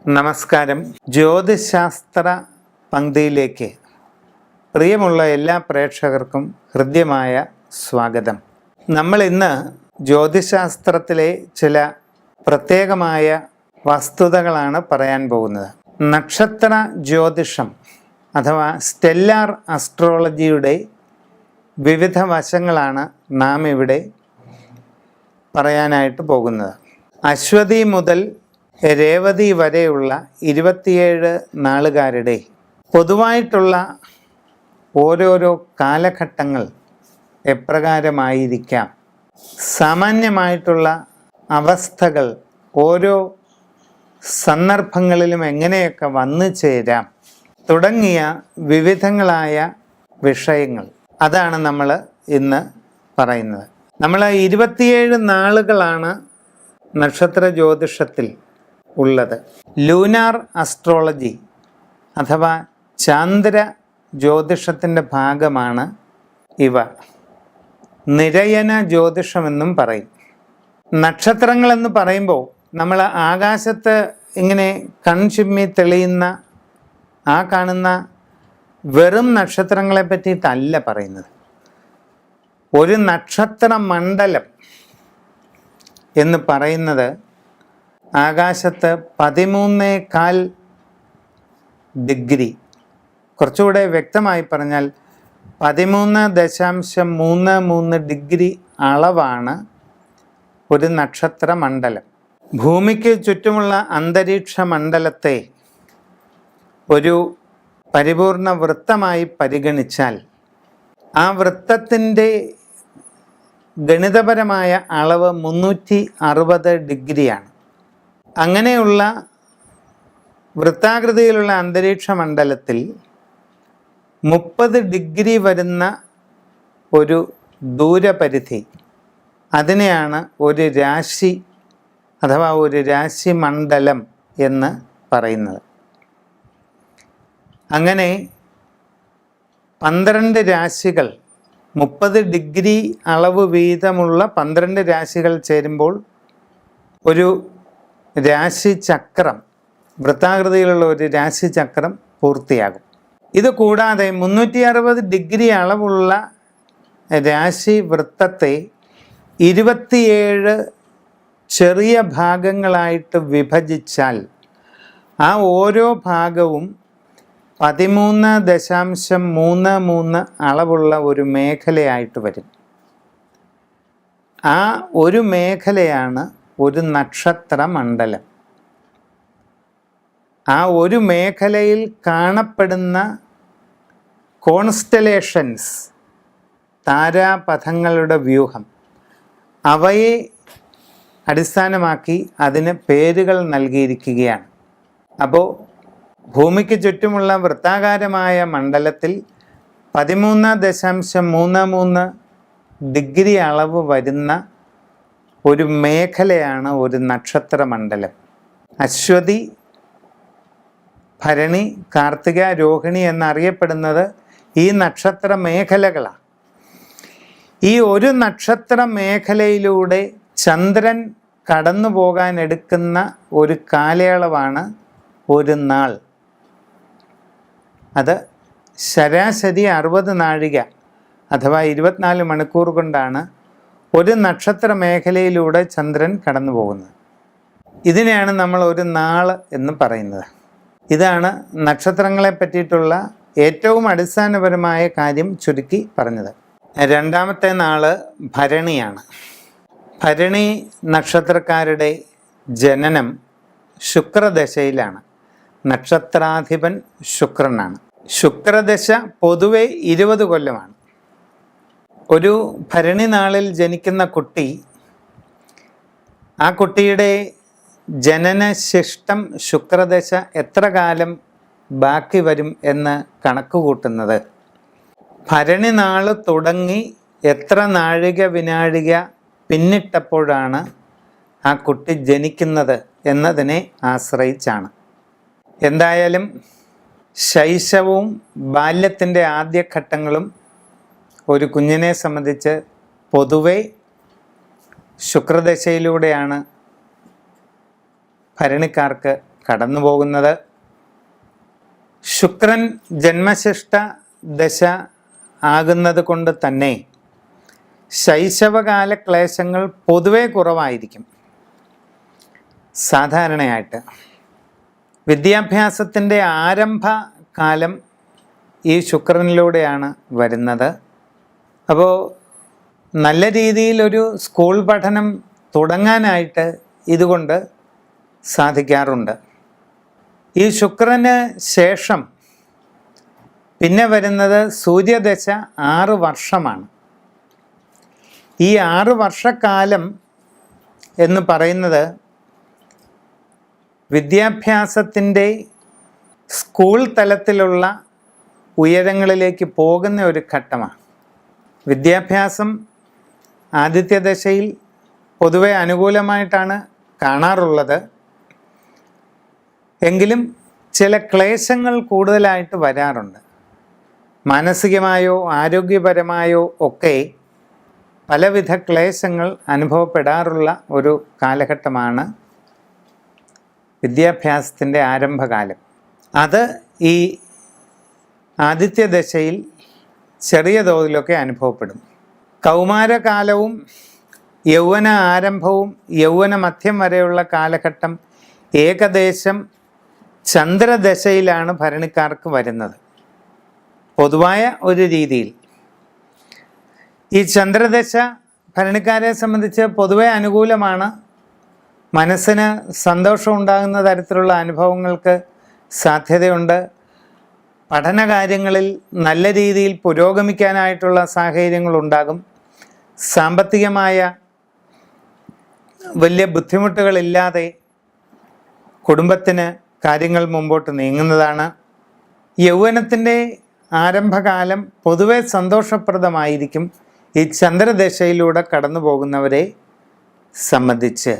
നമസ്കാരം. ജ്യോതിശാസ്ത്ര പങ്ക്തിയിലേക്ക് പ്രിയമുള്ള എല്ലാ പ്രേക്ഷകർക്കും ഹൃദ്യമായ സ്വാഗതം. നമ്മൾ ഇന്ന് ജ്യോതിശാസ്ത്രത്തിലെ ചില പ്രത്യേകമായ വസ്തുതകളാണ് പറയാൻ പോകുന്നത്. നക്ഷത്ര ജ്യോതിഷം അഥവാ സ്റ്റെല്ലാർ അസ്ട്രോളജിയുടെ വിവിധ വശങ്ങളാണ് നാം ഇവിടെ പറയാനായിട്ട് പോകുന്നത്. അശ്വതി മുതൽ രേവതി വരെയുള്ള 27 നാളുകാരുടെ പൊതുവായിട്ടുള്ള ഓരോരോ കാലഘട്ടങ്ങൾ എപ്രകാരമായിരിക്കാം, സാമാന്യമായിട്ടുള്ള അവസ്ഥകൾ ഓരോ സന്ദർഭങ്ങളിലും എങ്ങനെയൊക്കെ വന്നു ചേരാം തുടങ്ങിയ വിവിധങ്ങളായ വിഷയങ്ങൾ, അതാണ് നമ്മൾ ഇന്ന് പറയുന്നത്. നമ്മൾ 27 നാളുകളാണ് നക്ഷത്ര ജ്യോതിഷത്തിൽ ഉള്ളത്. ലൂനാർ അസ്ട്രോളജി അഥവാ ചാന്ദ്ര ജ്യോതിഷത്തിൻ്റെ ഭാഗമാണ് ഇവ. നിരയന ജ്യോതിഷമെന്നും പറയും. നക്ഷത്രങ്ങളെന്ന് പറയുമ്പോൾ നമ്മൾ ആകാശത്ത് ഇങ്ങനെ കൺചിമ്മി തെളിയുന്ന ആ കാണുന്ന വെറും നക്ഷത്രങ്ങളെ പറ്റിയിട്ടല്ല പറയുന്നത്. ഒരു നക്ഷത്ര മണ്ഡലം എന്ന് പറയുന്നത് ആകാശത്ത് 13.25 ഡിഗ്രി, കുറച്ചുകൂടെ വ്യക്തമായി പറഞ്ഞാൽ 13.33 ഡിഗ്രി അളവാണ് ഒരു നക്ഷത്ര മണ്ഡലം. ഭൂമിക്ക് ചുറ്റുമുള്ള അന്തരീക്ഷ മണ്ഡലത്തെ ഒരു പരിപൂർണ വൃത്തമായി പരിഗണിച്ചാൽ ആ വൃത്തത്തിൻ്റെ ഗണിതപരമായ അളവ് 360 ഡിഗ്രിയാണ്. അങ്ങനെയുള്ള വൃത്താകൃതിയിലുള്ള അന്തരീക്ഷ മണ്ഡലത്തിൽ 30 ഡിഗ്രി വരുന്ന ഒരു ദൂരപരിധി, അതിനെയാണ് ഒരു രാശി അഥവാ ഒരു രാശി മണ്ഡലം എന്ന് പറയുന്നത്. അങ്ങനെ 12 രാശികൾ, 30 ഡിഗ്രി അളവ് വീതമുള്ള 12 രാശികൾ ചേരുമ്പോൾ ഒരു രാശിചക്രം, വൃത്താകൃതിയിലുള്ള ഒരു രാശിചക്രം പൂർത്തിയാകും. ഇത് കൂടാതെ 360 ഡിഗ്രി അളവുള്ള രാശി വൃത്തത്തെ 27 ചെറിയ ഭാഗങ്ങളായിട്ട് വിഭജിച്ചാൽ ആ ഓരോ ഭാഗവും 13.33 അളവുള്ള ഒരു മേഖലയായിട്ട് വരും. ആ ഒരു മേഖലയാണ് ഒരു നക്ഷത്ര മണ്ഡലം. ആ ഒരു മേഖലയിൽ കാണപ്പെടുന്ന കോൺസ്റ്റലേഷൻസ്, താരാപഥങ്ങളുടെ വ്യൂഹം, അവയെ അടിസ്ഥാനമാക്കി അതിന് പേരുകൾ നൽകിയിരിക്കുകയാണ്. അപ്പോൾ ഭൂമിക്ക് ചുറ്റുമുള്ള വൃത്താകാരമായ മണ്ഡലത്തിൽ 13.33 ഡിഗ്രി അളവ് വരുന്ന ഒരു മേഖലയാണ് ഒരു നക്ഷത്ര മണ്ഡലം. അശ്വതി, ഭരണി, കാർത്തിക, രോഹിണി എന്നറിയപ്പെടുന്നത് ഈ നക്ഷത്ര മേഖലകളാണ്. ഈ ഒരു നക്ഷത്ര മേഖലയിലൂടെ ചന്ദ്രൻ കടന്നു പോകാൻ എടുക്കുന്ന ഒരു കാലയളവാണ് ഒരു നാൾ. അത് ശരാശരി 60 നാഴിക അഥവാ 24 മണിക്കൂർ കൊണ്ടാണ് ഒരു നക്ഷത്ര മേഖലയിലൂടെ ചന്ദ്രൻ കടന്നു പോകുന്നത്. ഇതിനെയാണ് നമ്മൾ ഒരു നാൾ എന്ന് പറയുന്നത്. ഇതാണ് നക്ഷത്രങ്ങളെ പറ്റിയിട്ടുള്ള ഏറ്റവും അടിസ്ഥാനപരമായ കാര്യം ചുരുക്കി പറഞ്ഞത്. രണ്ടാമത്തെ നാള് ഭരണിയാണ്. ഭരണി നക്ഷത്രക്കാരുടെ ജനനം ശുക്രദശയിലാണ്. നക്ഷത്രാധിപൻ ശുക്രനാണ്. ശുക്രദശ പൊതുവെ 20 കൊല്ലമാണ്. ഒരു ഭരണി നാളിൽ ജനിക്കുന്ന കുട്ടി, ആ കുട്ടിയുടെ ജനനശിഷ്ടം ശുക്രദശ എത്ര കാലം ബാക്കി വരും എന്ന് കണക്ക് കൂട്ടുന്നത് ഭരണി നാൾ തുടങ്ങി എത്ര നാഴിക വിനാഴിക പിന്നിട്ടപ്പോഴാണ് ആ കുട്ടി ജനിക്കുന്നത് എന്നതിനെ ആശ്രയിച്ചാണ്. എന്തായാലും ശൈശവവും ബാല്യത്തിൻ്റെ ആദ്യഘട്ടങ്ങളും ഒരു കുഞ്ഞിനെ സംബന്ധിച്ച് പൊതുവെ ശുക്രദശയിലൂടെയാണ് ഭരണിക്കാർക്ക് കടന്നു പോകുന്നത്. ശുക്രൻ ജന്മശിഷ്ട ദശ ആകുന്നത് കൊണ്ട് തന്നെ ശൈശവകാല ക്ലേശങ്ങൾ പൊതുവെ കുറവായിരിക്കും. സാധാരണയായിട്ട് വിദ്യാഭ്യാസത്തിൻ്റെ ആരംഭകാലം ഈ ശുക്രനിലൂടെയാണ് വരുന്നത്. അപ്പോൾ നല്ല രീതിയിലൊരു സ്കൂൾ പഠനം തുടങ്ങാനായിട്ട് ഇതുകൊണ്ട് സാധിക്കാറുണ്ട്. ഈ ശുക്രന് ശേഷം പിന്നെ വരുന്നത് സൂര്യദശ 6 വർഷമാണ്. ഈ 6 വർഷക്കാലം എന്ന് പറയുന്നത് വിദ്യാഭ്യാസത്തിൻ്റെ സ്കൂൾ തലത്തിലുള്ള ഉയരങ്ങളിലേക്ക് പോകുന്ന ഒരു ഘട്ടമാണ്. വിദ്യാഭ്യാസം ആദിത്യ ദശയിൽ പൊതുവെ അനുകൂലമായിട്ടാണ് കാണാറുള്ളത്. എങ്കിലും ചില ക്ലേശങ്ങൾ കൂടുതലായിട്ട് വരാറുണ്ട്. മാനസികമായോ ആരോഗ്യപരമായോ ഒക്കെ പലവിധ ക്ലേശങ്ങൾ അനുഭവപ്പെടാറുള്ള ഒരു കാലഘട്ടമാണ് വിദ്യാഭ്യാസത്തിൻ്റെ ആരംഭകാലം. അത് ഈ ആദിത്യദശയിൽ ചെറിയ തോതിലൊക്കെ അനുഭവപ്പെടും. കൗമാരകാലവും യൗവന ആരംഭവും യൗവന മധ്യം വരെയുള്ള കാലഘട്ടം ഏകദേശം ചന്ദ്രദശയിലാണ് ഭരണിക്കാർക്ക് വരുന്നത്. പൊതുവായ ഒരു രീതിയിൽ ഈ ചന്ദ്രദശ ഭരണിക്കാരെ സംബന്ധിച്ച് പൊതുവെ അനുകൂലമാണ്. മനസ്സിന് സന്തോഷം ഉണ്ടാകുന്ന തരത്തിലുള്ള അനുഭവങ്ങൾക്ക് സാധ്യതയുണ്ട്. പഠനകാര്യങ്ങളിൽ നല്ല രീതിയിൽ പുരോഗമിക്കാനായിട്ടുള്ള സാഹചര്യങ്ങളുണ്ടാകും. സാമ്പത്തികമായ വലിയ ബുദ്ധിമുട്ടുകളില്ലാതെ കുടുംബത്തിന് കാര്യങ്ങൾ മുമ്പോട്ട് നീങ്ങുന്നതാണ്. യൗവനത്തിൻ്റെ ആരംഭകാലം പൊതുവെ സന്തോഷപ്രദമായിരിക്കും ഈ ചന്ദ്രദശയിലൂടെ കടന്നു പോകുന്നവരെ സംബന്ധിച്ച്.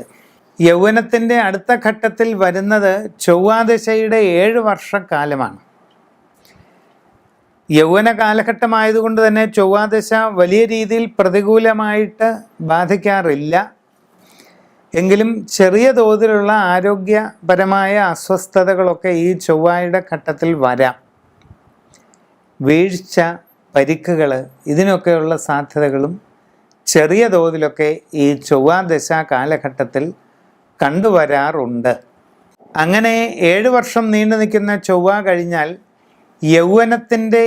യൗവനത്തിൻ്റെ അടുത്ത ഘട്ടത്തിൽ വരുന്നത് ചൊവ്വാദശയുടെ 7 വർഷക്കാലമാണ്. യൗവന കാലഘട്ടമായതുകൊണ്ട് തന്നെ ചൊവ്വാദശ വലിയ രീതിയിൽ പ്രതികൂലമായിട്ട് ബാധിക്കാറില്ല. എങ്കിലും ചെറിയ തോതിലുള്ള ആരോഗ്യപരമായ അസ്വസ്ഥതകളൊക്കെ ഈ ചൊവ്വയുടെ ഘട്ടത്തിൽ വരാം. വീഴ്ച, പരിക്കുകൾ, ഇതിനൊക്കെയുള്ള സാധ്യതകളും ചെറിയ തോതിലൊക്കെ ഈ ചൊവ്വാദശ കാലഘട്ടത്തിൽ കണ്ടുവരാറുണ്ട്. അങ്ങനെ 7 വർഷം നീണ്ടു നിൽക്കുന്ന ചൊവ്വ കഴിഞ്ഞാൽ യൗവനത്തിൻ്റെ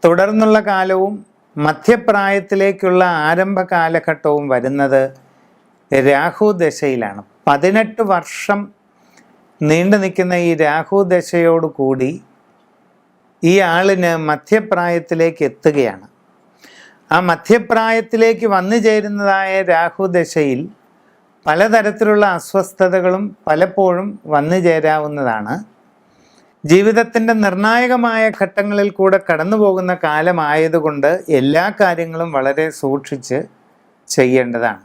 തുടർന്നുള്ള കാലവും മധ്യപ്രായത്തിലേക്കുള്ള ആരംഭ കാലഘട്ടവും വരുന്നത് രാഹുദശയിലാണ്. 18 വർഷം നീണ്ടു നിൽക്കുന്ന ഈ രാഹുദശയോടുകൂടി ഈ ആളിന് മധ്യപ്രായത്തിലേക്ക് എത്തുകയാണ്. ആ മധ്യപ്രായത്തിലേക്ക് വന്നു ചേരുന്നതായ രാഹുദശയിൽ പലതരത്തിലുള്ള അസ്വസ്ഥതകളും പലപ്പോഴും വന്നു ചേരാവുന്നതാണ്. ജീവിതത്തിൻ്റെ നിർണായകമായ ഘട്ടങ്ങളിൽ കൂടെ കടന്നു പോകുന്ന കാലമായതുകൊണ്ട് എല്ലാ കാര്യങ്ങളും വളരെ സൂക്ഷിച്ച് ചെയ്യേണ്ടതാണ്.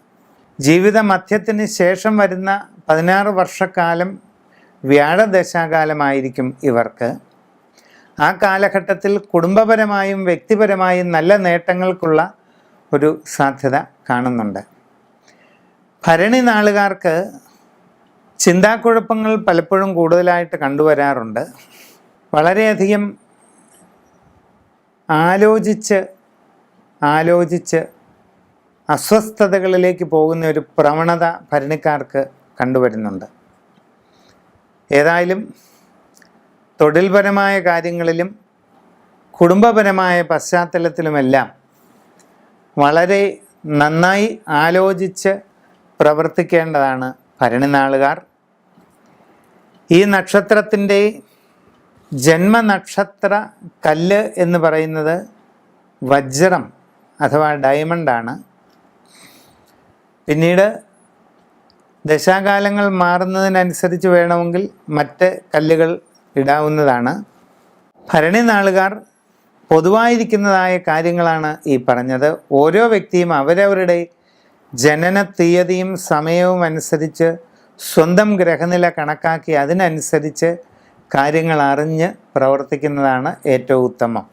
ജീവിത മധ്യത്തിന് ശേഷം വരുന്ന 16 വർഷക്കാലം വ്യാഴദശാകാലമായിരിക്കും ഇവർക്ക്. ആ കാലഘട്ടത്തിൽ കുടുംബപരമായും വ്യക്തിപരമായും നല്ല നേട്ടങ്ങൾക്കുള്ള ഒരു സാധ്യത കാണുന്നുണ്ട്. ഭരണി നാളുകാർക്ക് ചിന്താക്കുഴപ്പങ്ങൾ പലപ്പോഴും കൂടുതലായിട്ട് കണ്ടുവരാറുണ്ട്. വളരെയധികം ആലോചിച്ച് അസ്വസ്ഥതകളിലേക്ക് പോകുന്ന ഒരു പ്രവണത ഭരണിക്കാർക്ക് കണ്ടുവരുന്നുണ്ട്. ഏതായാലും തൊഴിൽപരമായ കാര്യങ്ങളിലും കുടുംബപരമായ പശ്ചാത്തലത്തിലുമെല്ലാം വളരെ നന്നായി ആലോചിച്ച് പ്രവർത്തിക്കേണ്ടതാണ് ഭരണിനാളുകാർ. ഈ നക്ഷത്രത്തിൻ്റെ ജന്മനക്ഷത്ര കല്ല് എന്ന് പറയുന്നത് വജ്രം അഥവാ ഡയമണ്ടാണ്. പിന്നീട് ദശാകാലങ്ങൾ മാറുന്നതിനനുസരിച്ച് വേണമെങ്കിൽ മറ്റ് കല്ലുകൾ ഇടാവുന്നതാണ്. ഭരണി നാളുകാർ പൊതുവായിരിക്കുന്നതായ കാര്യങ്ങളാണ് ഈ പറഞ്ഞത്. ഓരോ വ്യക്തിയും അവരവരുടെ ജനന തീയതിയും സമയവും അനുസരിച്ച് സ്വന്തം ഗ്രഹനില കണക്കാക്കി അതിനനുസരിച്ച് കാര്യങ്ങൾ അറിഞ്ഞ് പ്രവർത്തിക്കുന്നതാണ് ഏറ്റവും ഉത്തമം.